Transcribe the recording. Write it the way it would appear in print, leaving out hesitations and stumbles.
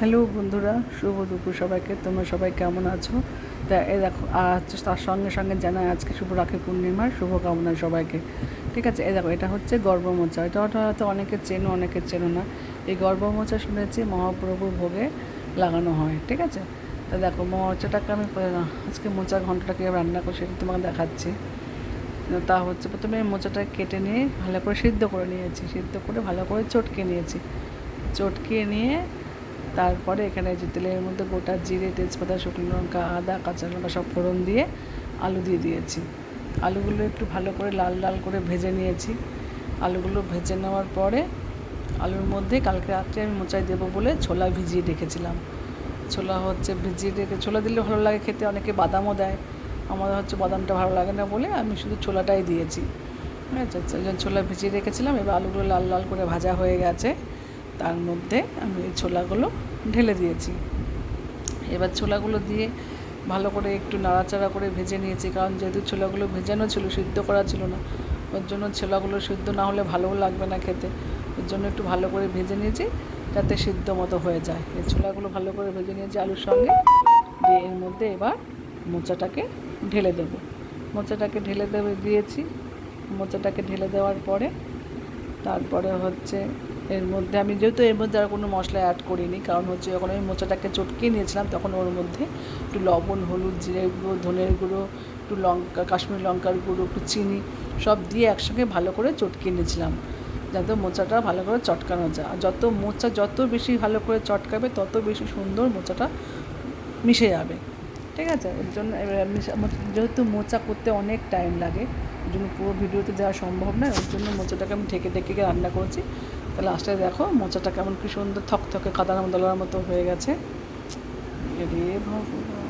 Hello বন্ধুরা, শুভ দুপুর সবাইকে। তোমরা সবাই কেমন আছো? তা এই দেখো, আজ তার সঙ্গে সঙ্গে জানাই আজকে শুভ রাখি পূর্ণিমার শুভকামনা সবাইকে। ঠিক আছে, এই দেখো, এটা হচ্ছে গর্ভমোচা। এটা হয়তো অনেকে চেনো, অনেকে চেনো না। এই গর্ভমোচা শুনেছি মহাপ্রভুর ভোগে লাগানো হয়। ঠিক আছে, তা দেখো, মোচাটাকে আমি আজকে মোচা ঘন্টটা কীভাবে রান্না করি সেটা তোমাকে দেখাচ্ছি। তা হচ্ছে, প্রথমে মোচাটা কেটে নিয়ে ভালো করে সিদ্ধ করে নিয়েছি, সিদ্ধ করে ভালো করে চটকে নিয়েছি। চটকিয়ে নিয়ে তারপরে এখানে যে তেলের মধ্যে গোটা জিরে, তেজপাতা, শুকনো লঙ্কা, আদা, কাঁচা লঙ্কা সব ফোড়ন দিয়ে আলু দিয়ে দিয়েছি। আলুগুলো একটু ভালো করে লাল লাল করে ভেজে নিয়েছি। আলুগুলো ভেজে নেওয়ার পরে আলুর মধ্যে কালকে রাত্রে আমি মোচায় দেবো বলে ছোলা ভিজিয়ে রেখেছিলাম। ছোলা দিলে ভালো লাগে খেতে, অনেকে বাদামও দেয়। আমার বাদামটা ভালো লাগে না বলে আমি শুধু ছোলাটাই দিয়েছি। আচ্ছা আচ্ছা, ওই জন্য ছোলা ভিজিয়ে রেখেছিলাম। এবার আলুগুলো লাল লাল করে ভাজা হয়ে গেছে, তার মধ্যে আমি এই ছোলাগুলো ঢেলে দিয়েছি। এবার ছোলাগুলো দিয়ে ভালো করে একটু নাড়াচাড়া করে ভেজে নিয়েছি, কারণ যেহেতু ছোলাগুলো ভেজানো ছিল, সিদ্ধ করা ছিল না, ওর জন্য ছোলাগুলো সিদ্ধ না হলে ভালোও লাগবে না খেতে। ওর জন্য একটু ভালো করে ভেজে নিয়েছি যাতে সিদ্ধ মতো হয়ে যায়। এই ছোলাগুলো ভালো করে ভেজে নিয়েছি আলুর সঙ্গে দিয়ে এর মধ্যে এবার মোচাটাকে ঢেলে দেবো। মোচাটাকে দিয়েছি। মোচাটাকে ঢেলে দেওয়ার পরে তারপরে এর মধ্যে আমি যেহেতু এর মধ্যে আর কোনো মশলা অ্যাড করিনি, কারণ যখন আমি মোচাটাকে চটকিয়ে নিয়েছিলাম তখন ওর মধ্যে একটু লবণ, হলুদ, জিরে গুঁড়ো, ধনের গুঁড়ো, একটু লঙ্কা, কাশ্মীরি লঙ্কার গুঁড়ো, একটু চিনি সব দিয়ে একসঙ্গে ভালো করে চটকিয়ে নিয়েছিলাম, যাতে মোচাটা ভালো করে চটকানো যায়। আর মোচা যত বেশি ভালো করে চটকাবে তত বেশি সুন্দর মোচাটা মিশে যাবে। ঠিক আছে, এর জন্য যেহেতু মোচা করতে অনেক টাইম লাগে, ওই জন্য পুরো ভিডিওতে দেওয়া সম্ভব নয়, ওই জন্য মোচাটাকে আমি ঢেকে ঢেকে রান্না করেছি। তাহলে লাস্টে দেখো মোচাটা কেমন কি সুন্দর থকথকে কাদার দলার মতো হয়ে গেছে। রে ভগবান।